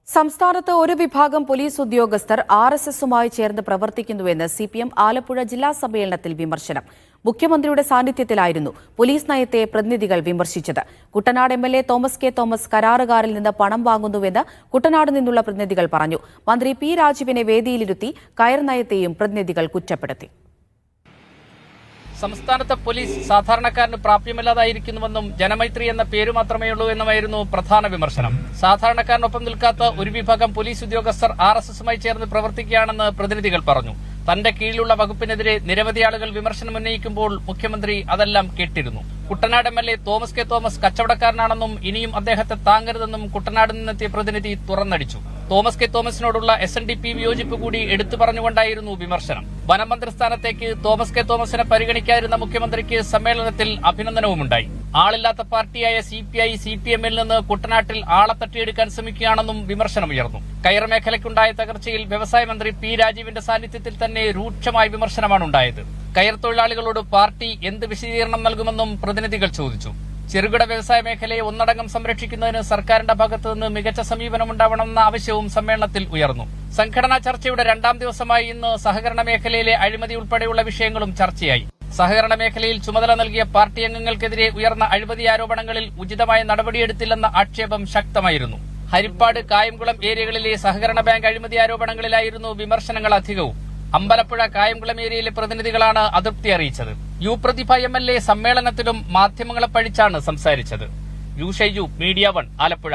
സംസ്ഥാനത്ത് ഒരു വിഭാഗം പോലീസ് ഉദ്യോഗസ്ഥർ ആർഎസ്എസുമായി ചേർന്ന് പ്രവർത്തിക്കുന്നുവെന്ന് സിപിഎം ആലപ്പുഴ ജില്ലാ സമ്മേളനത്തിൽ വിമർശനം. മുഖ്യമന്ത്രിയുടെ സാന്നിധ്യത്തിലായിരുന്നു പോലീസ് നയത്തെ പ്രതിനിധികൾ വിമർശിച്ചത്. കുട്ടനാട് എംഎൽഎ തോമസ് കെ തോമസ് കരാറുകാരിൽ നിന്ന് പണം വാങ്ങുന്നുവെന്ന് കുട്ടനാട് നിന്നുള്ള പ്രതിനിധികൾ പറഞ്ഞു. മന്ത്രി പി രാജീവിനെ വേദിയിലിരുത്തി കയർ നയത്തെയും പ്രതിനിധികൾ കുറ്റപ്പെടുത്തി. സംസ്ഥാനത്തെ പോലീസ് സാധാരണക്കാരന് പ്രാപ്യമല്ലാതായിരിക്കുന്നുവെന്നും ജനമൈത്രി എന്ന പേരു മാത്രമേ ഉള്ളൂ എന്നുമായിരുന്നു പ്രധാന വിമർശനം. സാധാരണക്കാരനൊപ്പം നിൽക്കാത്ത ഒരു വിഭാഗം പോലീസ് ഉദ്യോഗസ്ഥർ ആർഎസ്എസുമായി ചേർന്ന് പ്രവർത്തിക്കുകയാണെന്ന് പ്രതിനിധികൾ പറഞ്ഞു. തന്റെ കീഴിലുള്ള വകുപ്പിനെതിരെ നിരവധി ആളുകൾ വിമർശനം ഉന്നയിക്കുമ്പോൾ മുഖ്യമന്ത്രി അതെല്ലാം കേട്ടിരുന്നു. കുട്ടനാട് എംഎൽഎ തോമസ് കെ തോമസ് കച്ചവടക്കാരനാണെന്നും ഇനിയും അദ്ദേഹത്തെ താങ്ങരുതെന്നും കുട്ടനാട് നിന്നെത്തിയ പ്രതിനിധി തുറന്നടിച്ചു. തോമസ് കെ തോമസിനോടുള്ള SNDP വിയോജിപ്പ് കൂടി എടുത്തു പറഞ്ഞുകൊണ്ടായിരുന്നു വിമർശനം. വനമന്ത്രി സ്ഥാനത്തേക്ക് തോമസ് കെ തോമസിനെ പരിഗണിക്കാതിരുന്ന മുഖ്യമന്ത്രിക്ക് സമ്മേളനത്തിൽ അഭിനന്ദനവുമുണ്ടായി. ആളില്ലാത്ത പാർട്ടിയായ CPI CPM-ൽ നിന്ന് കുട്ടനാട്ടിൽ ആളെ തട്ടിയെടുക്കാൻ ശ്രമിക്കുകയാണെന്നും വിമർശനമുയർന്നു. കയർ മേഖലയ്ക്കുണ്ടായ തകർച്ചയിൽ വ്യവസായ മന്ത്രി പി രാജീവിന്റെ സാന്നിധ്യത്തിൽ തന്നെ രൂക്ഷമായ വിമർശനമാണുണ്ടായത്. കയർ തൊഴിലാളികളോട് പാർട്ടി എന്ത് വിശദീകരണം നൽകുമെന്നും പ്രതിനിധികൾ ചോദിച്ചു. ചെറുകിട വ്യവസായ മേഖലയെ ഒന്നടങ്കം സംരക്ഷിക്കുന്നതിന് സർക്കാരിന്റെ ഭാഗത്തുനിന്ന് മികച്ച സമീപനമുണ്ടാവണമെന്ന ആവശ്യവും സമ്മേളനത്തിൽ ഉയർന്നു. സംഘടനാ ചർച്ചയുടെ രണ്ടാം ദിവസമായി ഇന്ന് സഹകരണ മേഖലയിലെ അഴിമതി ഉൾപ്പെടെയുള്ള വിഷയങ്ങളും ചർച്ചയായി. സഹകരണ മേഖലയിൽ ചുമതല നൽകിയ പാർട്ടി അംഗങ്ങൾക്കെതിരെ ഉയർന്ന അഴിമതി ആരോപണങ്ങളിൽ ഉചിതമായ നടപടിയെടുത്തില്ലെന്ന ആക്ഷേപം ശക്തമായിരുന്നു. ഹരിപ്പാട്, കായംകുളം ഏരിയകളിലെ സഹകരണ ബാങ്ക് അഴിമതി ആരോപണങ്ങളിലായിരുന്നു വിമർശനങ്ങൾ അധികവും. അമ്പലപ്പുഴ, കായംകുളം ഏരിയയിലെ പ്രതിനിധികളാണ് അതൃപ്തി അറിയിച്ചത്. പ്രതിഭ MLA സമ്മേളനത്തിലും മാധ്യമങ്ങളെ പഴിച്ചാണ് സംസാരിച്ചത്. ഷൈജു, മീഡിയ 1, ആലപ്പുഴ.